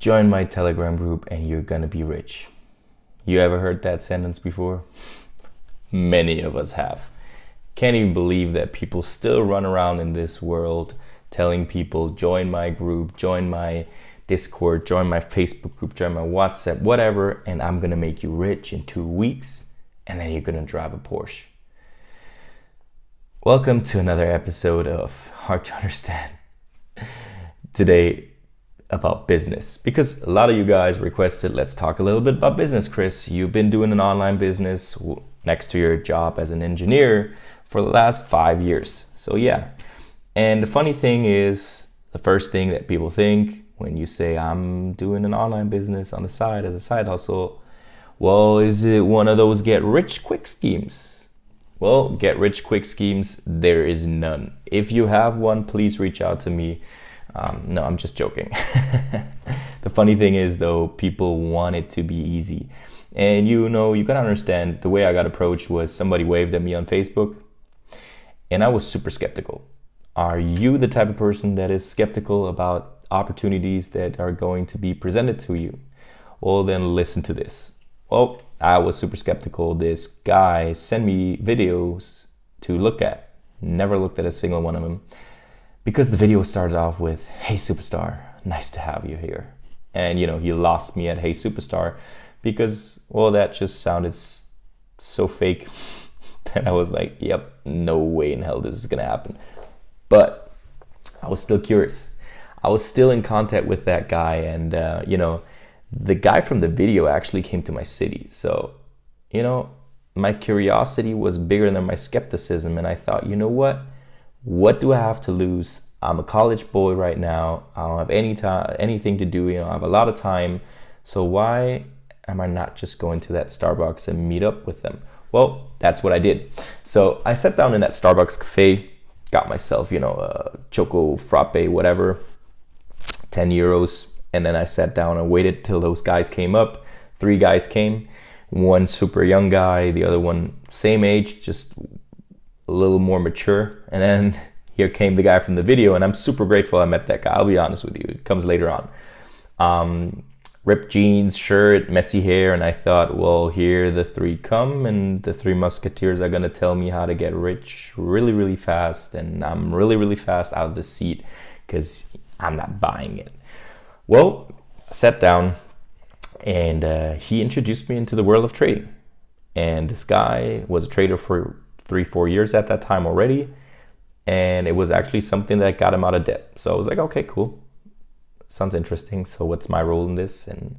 join my Telegram group and you're gonna be rich. You ever heard that sentence before? Many of us have. Can't even believe that people still run around in this world telling people, join my group, join my Discord, join my Facebook group, join my WhatsApp, whatever, and I'm gonna make you rich in 2 weeks, and then you're gonna drive a Porsche. Welcome to another episode of Hard to Understand. Today about business, because a lot of you guys requested, let's talk a little bit about business, Chris. You've been doing an online business next to your job as an engineer for the last 5 years. So yeah, and the funny thing is, the first thing that people think when you say I'm doing an online business on the side as a side hustle, well, is it one of those get rich quick schemes? Well, get rich quick schemes, there is none. If you have one, please reach out to me. No, I'm just joking. The funny thing is, though, people want it to be easy. And you gotta understand, the way I got approached was somebody waved at me on Facebook, and I was super skeptical. Are you the type of person that is skeptical about opportunities that are going to be presented to you? Well, then listen to this. Well, I was super skeptical. This guy sent me videos to look at. Never looked at a single one of them. Because the video started off with, "Hey superstar, nice to have you here." And he lost me at "Hey superstar" because, well, that just sounded so fake that I was like, yep, no way in hell this is gonna happen. But I was still curious. I was still in contact with that guy, and the guy from the video actually came to my city. So, my curiosity was bigger than my skepticism, and I thought, you know what do I have to lose? I'm a college boy right now. I don't have anything to do. I have a lot of time. So why am I not just going to that Starbucks and meet up with them? Well, that's what I did. So I sat down in that Starbucks cafe, got myself, a choco frappe, whatever, 10 euros. And then I sat down and waited till those guys came up. 3 guys came, one super young guy, the other one same age, just a little more mature. And then here came the guy from the video, and I'm super grateful I met that guy. I'll be honest with you, it comes later on. Ripped jeans, shirt, messy hair, and I thought, well, here the 3 come, and the 3 musketeers are gonna tell me how to get rich really, really fast, and I'm really, really fast out of the seat because I'm not buying it. Well, I sat down, and he introduced me into the world of trading. And this guy was a trader for 3-4 years at that time already, and it was actually something that got him out of debt. So I was like, okay, cool, sounds interesting. So what's my role in this? And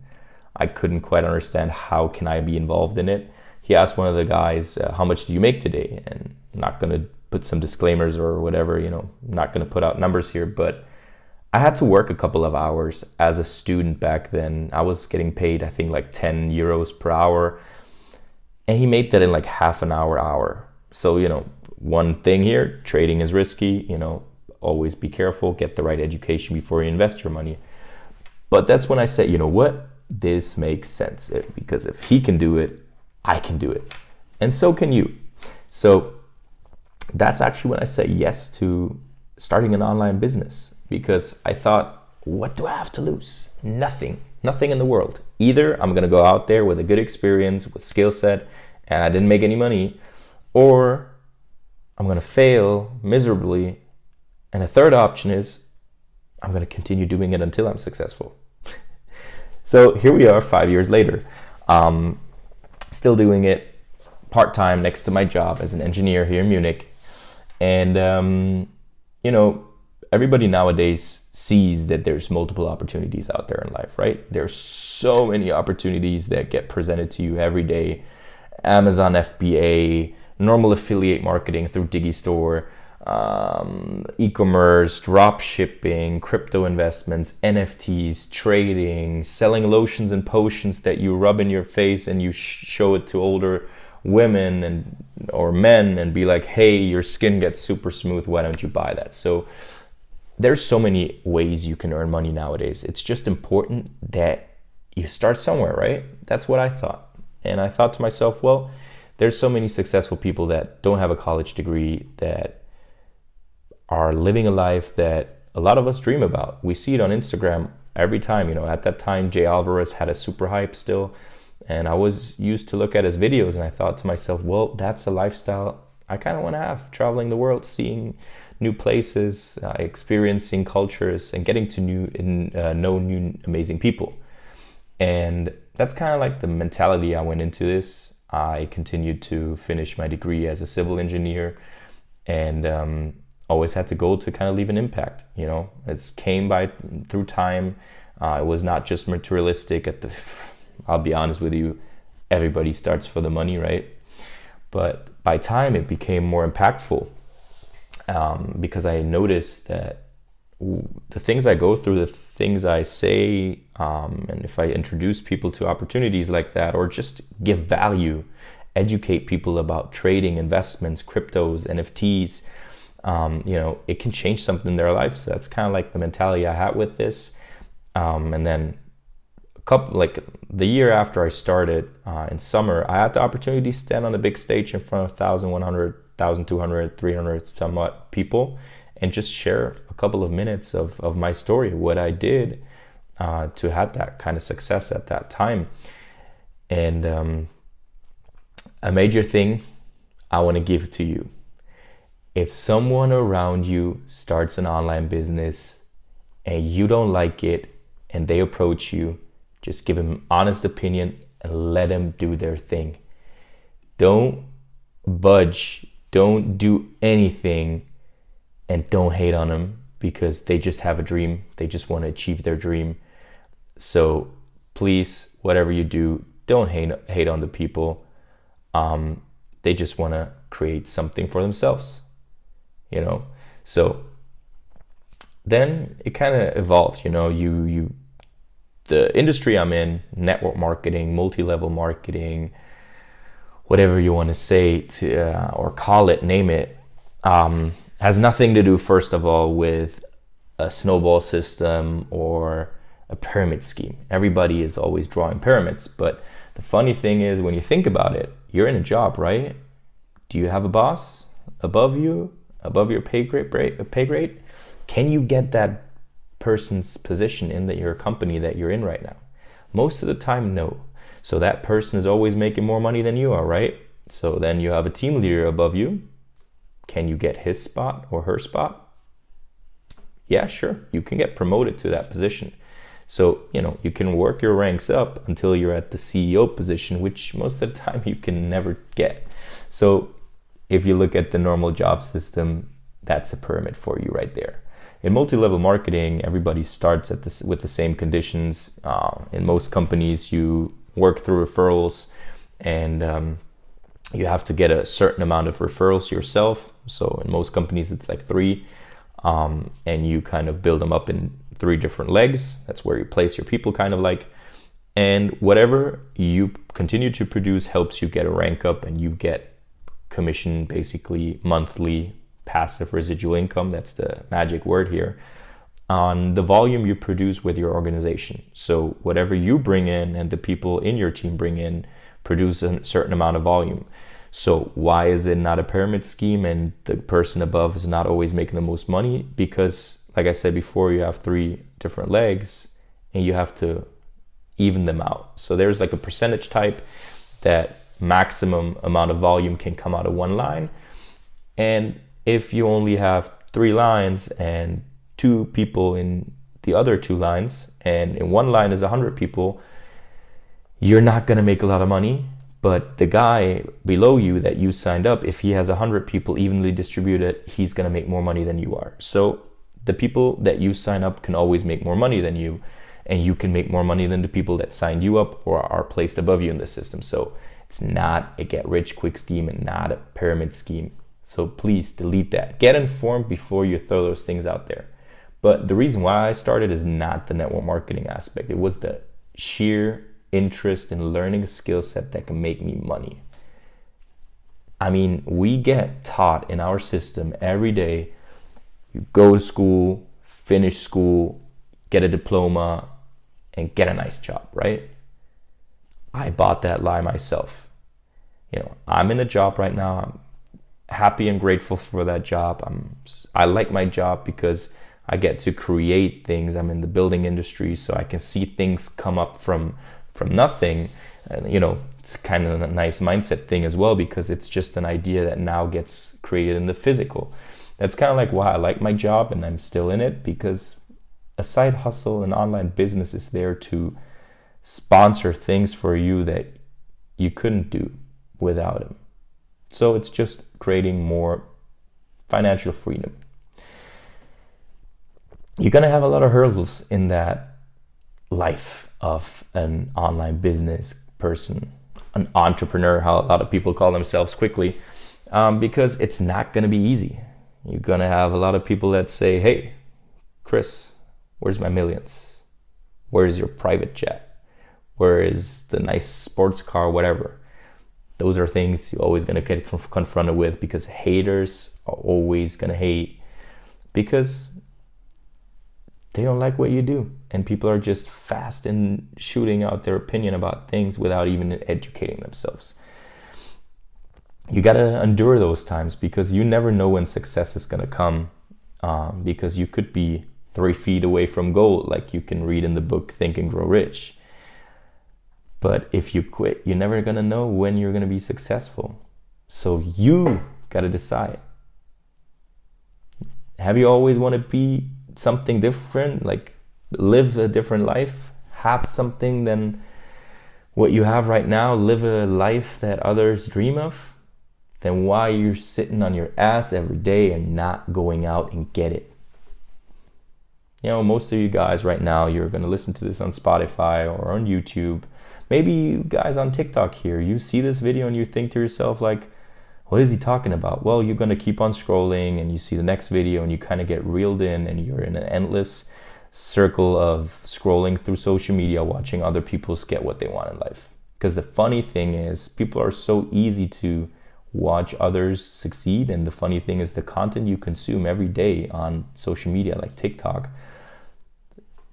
I couldn't quite understand, how can I be involved in it? He asked one of the guys, how much do you make today? And I'm not gonna put some disclaimers or whatever, not gonna put out numbers here, but I had to work a couple of hours as a student back then. I was getting paid, I think, like 10 euros per hour, and he made that in like half an hour. So, one thing here, trading is risky, always be careful, get the right education before you invest your money. But that's when I said, you know what, this makes sense, because if he can do it, I can do it. And so can you. So that's actually when I said yes to starting an online business, because I thought, what do I have to lose? Nothing in the world. Either I'm gonna go out there with a good experience, with skill set, and I didn't make any money, or I'm gonna fail miserably. And a third option is I'm gonna continue doing it until I'm successful. So here we are 5 years later, still doing it part-time next to my job as an engineer here in Munich. And, everybody nowadays sees that there's multiple opportunities out there in life, right? There's so many opportunities that get presented to you every day. Amazon FBA, normal affiliate marketing through Digistore, e-commerce, drop shipping, crypto investments, NFTs, trading, selling lotions and potions that you rub in your face and you show it to older women or men and be like, hey, your skin gets super smooth, why don't you buy that? So there's so many ways you can earn money nowadays. It's just important that you start somewhere, right? That's what I thought. And I thought to myself, well, there's so many successful people that don't have a college degree, that are living a life that a lot of us dream about. We see it on Instagram every time, at that time, Jay Alvarez had a super hype still. And I was used to look at his videos, and I thought to myself, well, that's a lifestyle I kind of want to have, traveling the world, seeing new places, experiencing cultures, and getting to know new amazing people. And that's kind of like the mentality I went into this. I continued to finish my degree as a civil engineer, and always had the goal to kind of leave an impact. It came by through time. It was not just materialistic. I'll be honest with you, everybody starts for the money, right? But by time, it became more impactful, because I noticed that the things I go through, the things I say, and if I introduce people to opportunities like that, or just give value, educate people about trading, investments, cryptos, NFTs, it can change something in their life. So that's kind of like the mentality I had with this. And then the year after I started, in summer, I had the opportunity to stand on a big stage in front of 1,100, 1,200, 300 somewhat people, and just share a couple of minutes of my story, what I did to have that kind of success at that time. And a major thing I want to give to you: if someone around you starts an online business and you don't like it and they approach you, just give them honest opinion and let them do their thing. Don't budge, don't do anything, and don't hate on them, because they just have a dream. They just want to achieve their dream. So please, whatever you do, don't hate on the people. They just want to create something for themselves, So then it kind of evolved, the industry I'm in, network marketing, multi-level marketing, whatever you want to say or call it, name it, has nothing to do, first of all, with a snowball system or a pyramid scheme. Everybody is always drawing pyramids, but the funny thing is, when you think about it, you're in a job, right? Do you have a boss above you, above your pay grade? Can you get that person's position in your company that you're in right now? Most of the time, no. So that person is always making more money than you are, right? So then you have a team leader above you. Can you get his spot or her spot? Yeah, sure. You can get promoted to that position. So, you can work your ranks up until you're at the CEO position, which most of the time you can never get. So if you look at the normal job system, that's a pyramid for you right there. In multi-level marketing, everybody starts with the same conditions. In most companies, you work through referrals, and you have to get a certain amount of referrals yourself. So in most companies, it's like 3, and you kind of build them up in 3 different legs. That's where you place your people, kind of like. And whatever you continue to produce helps you get a rank up, and you get commission, basically monthly passive residual income. That's the magic word here, on the volume you produce with your organization. So whatever you bring in and the people in your team bring in produce a certain amount of volume. So why is it not a pyramid scheme and the person above is not always making the most money? Because, like I said before, you have 3 different legs and you have to even them out. So there's like a percentage type that maximum amount of volume can come out of one line. And if you only have 3 lines and 2 people in the other 2 lines, and in one line is 100 people, you're not going to make a lot of money. But the guy below you that you signed up, if he has 100 people evenly distributed, he's going to make more money than you are. So the people that you sign up can always make more money than you, and you can make more money than the people that signed you up or are placed above you in the system. So it's not a get rich quick scheme and not a pyramid scheme. So please delete that. Get informed before you throw those things out there. But the reason why I started is not the network marketing aspect. It was the sheer interest in learning a skill set that can make me money. I mean, we get taught in our system every day, you go to school, finish school, get a diploma, and get a nice job, right? I bought that lie myself. I'm in a job right now. I'm happy and grateful for that job. I like my job because I get to create things. I'm in the building industry, so I can see things come up from nothing. And it's kind of a nice mindset thing as well, because it's just an idea that now gets created in the physical. That's kind of like why I like my job and I'm still in it, because a side hustle, an online business, is there to sponsor things for you that you couldn't do without them. So it's just creating more financial freedom. You're going to have a lot of hurdles in that life of an online business person, an entrepreneur, how a lot of people call themselves quickly, because it's not going to be easy. You're going to have a lot of people that say, hey, Chris, where's my millions? Where's your private jet? Where is the nice sports car, whatever? Those are things you're always going to get confronted with, because haters are always going to hate because they don't like what you do. And people are just fast in shooting out their opinion about things without even educating themselves. You got to endure those times, because you never know when success is going to come, because you could be 3 feet away from gold, like you can read in the book Think and Grow Rich. But if you quit, you're never going to know when you're going to be successful. So you got to decide. Have you always want to be something different, like live a different life, have something than what you have right now, live a life that others dream of? Then why you're sitting on your ass every day and not going out and get it? Most of you guys right now, you're going to listen to this on Spotify or on YouTube. Maybe you guys on TikTok here, you see this video and you think to yourself like, what is he talking about? Well, you're going to keep on scrolling and you see the next video and you kind of get reeled in, and you're in an endless circle of scrolling through social media, watching other people get what they want in life. Because the funny thing is, people are so easy to watch others succeed. And the funny thing is, the content you consume every day on social media, like TikTok,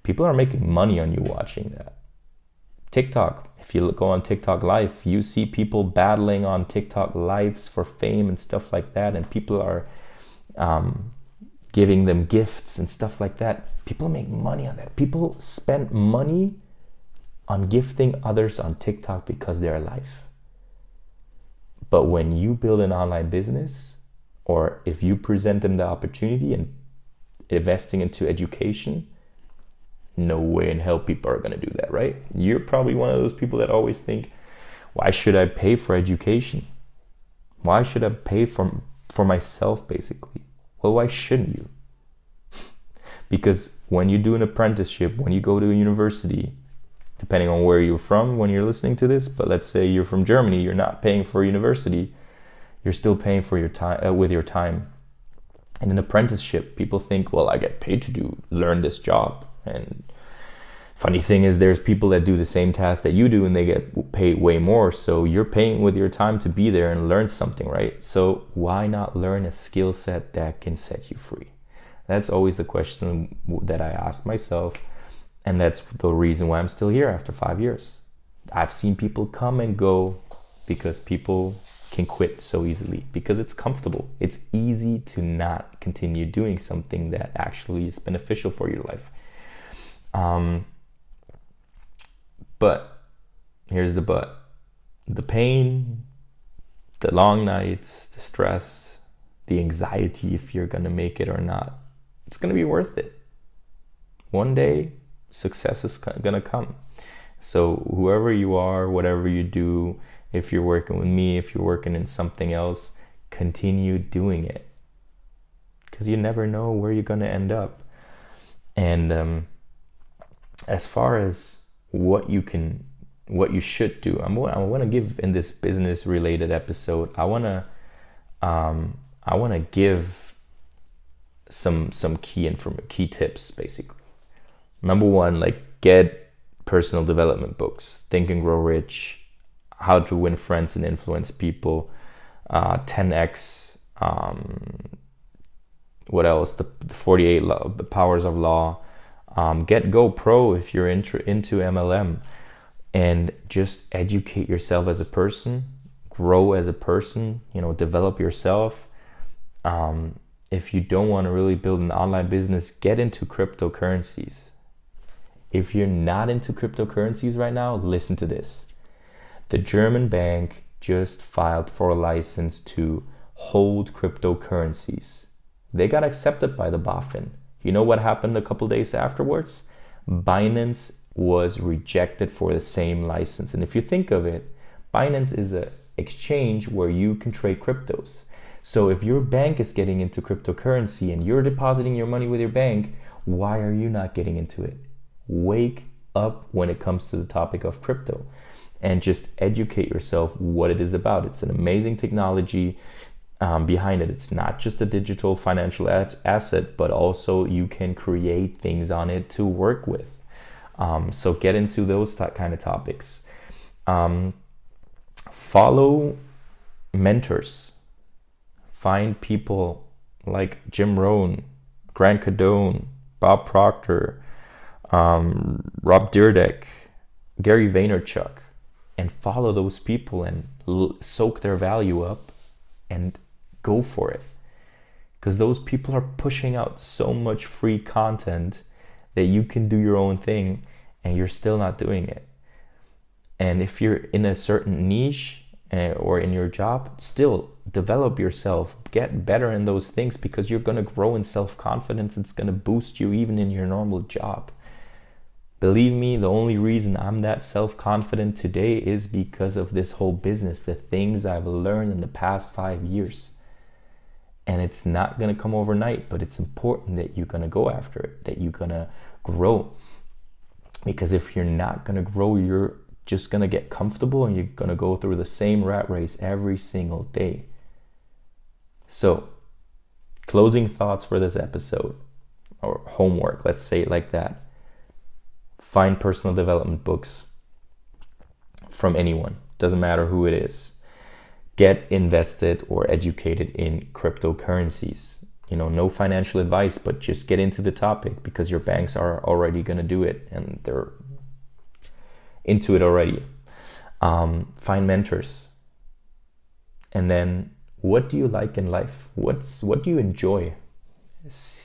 people are making money on you watching that. TikTok, if you go on TikTok live, you see people battling on TikTok lives for fame and stuff like that, and people are giving them gifts and stuff like that. People make money on that. People spend money on gifting others on TikTok because they're alive. But when you build an online business, or if you present them the opportunity and investing into education, no way in hell people are going to do that, right? You're probably one of those people that always think, why should I pay for education? Why should I pay for myself, basically? Well, why shouldn't you? Because when you do an apprenticeship, when you go to a university, depending on where you're from when you're listening to this, but let's say you're from Germany, you're not paying for university, you're still paying for your time with your time. In an apprenticeship, people think, well, I get paid to learn this job. And funny thing is, there's people that do the same task that you do and they get paid way more. So you're paying with your time to be there and learn something, right? So why not learn a skill set that can set you free? That's always the question that I ask myself. And that's the reason why I'm still here after 5 years. I've seen people come and go because people can quit so easily, because it's comfortable. It's easy to not continue doing something that actually is beneficial for your life. But here's the but. The pain, the long nights, the stress, the anxiety if you're gonna make it or not, it's gonna be worth it. One day, success is gonna come. So whoever you are, whatever you do, if you're working with me, if you're working in something else, continue doing it. Because you never know where you're gonna end up. And as far as what you should do, I want to give in this business related episode, I want to give some key tips, basically. Number one, like, get personal development books. Think and Grow Rich, How to Win Friends and Influence People, 10x, what else? The 48 Powers of Law. Get Go Pro if you're into MLM, and just educate yourself as a person, grow as a person, develop yourself. if you don't want to really build an online business, get into cryptocurrencies. If you're not into cryptocurrencies right now, listen to this. The German bank just filed for a license to hold cryptocurrencies. They got accepted by the BaFin. You know what happened a couple days afterwards? Binance was rejected for the same license. And if you think of it, Binance is an exchange where you can trade cryptos. So if your bank is getting into cryptocurrency and you're depositing your money with your bank, why are you not getting into it? Wake up when it comes to the topic of crypto and just educate yourself what it is about. It's an amazing technology behind it. It's not just a digital financial asset, but also you can create things on it to work with. So get into those kind of topics. Follow mentors. Find people like Jim Rohn, Grant Cardone, Bob Proctor, Rob Dyrdek, Gary Vaynerchuk, and follow those people and soak their value up and go for it. Because those people are pushing out so much free content that you can do your own thing and you're still not doing it. And if you're in a certain niche or in your job, still develop yourself, get better in those things, because you're going to grow in self-confidence. It's going to boost you even in your normal job. Believe me, the only reason I'm that self-confident today is because of this whole business, the things I've learned in the past 5 years. And it's not going to come overnight, but it's important that you're going to go after it, that you're going to grow. Because if you're not going to grow, you're just going to get comfortable and you're going to go through the same rat race every single day. So, closing thoughts for this episode, or homework, let's say it like that. Find personal development books from anyone, doesn't matter who it is. Get invested or educated in cryptocurrencies. No financial advice, but just get into the topic, because your banks are already going to do it and they're into it already. Find mentors. And then, what do you like in life? What do you enjoy?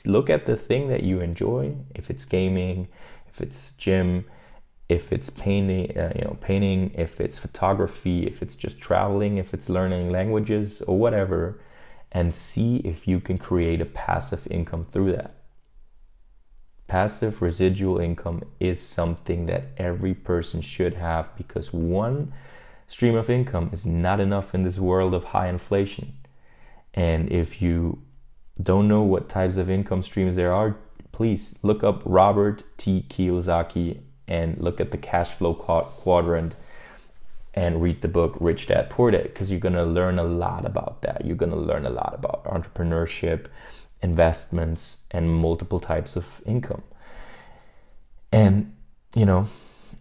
Look at the thing that you enjoy. If it's gaming, if it's gym, if it's painting, if it's photography, if it's just traveling, if it's learning languages or whatever, and see if you can create a passive income through that. Passive residual income is something that every person should have, because one stream of income is not enough in this world of high inflation. And if you don't know what types of income streams there are, please look up Robert T. Kiyosaki and look at the cash flow quadrant and read the book Rich Dad Poor Dad, because you're going to learn a lot about that. You're going to learn a lot about entrepreneurship, investments, and multiple types of income. And,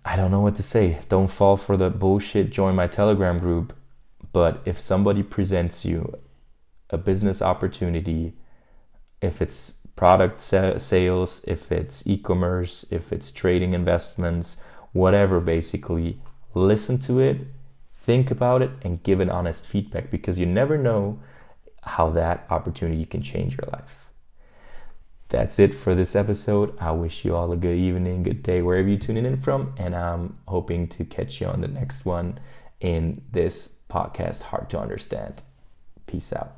I don't know what to say. Don't fall for the bullshit, join my Telegram group. But if somebody presents you a business opportunity, if it's product sales, if it's e-commerce, if it's trading investments, whatever, basically, listen to it, think about it, and give an honest feedback, because you never know how that opportunity can change your life. That's it for this episode. I wish you all a good evening, good day, wherever you're tuning in from, and I'm hoping to catch you on the next one in this podcast, Hard to Understand. Peace out.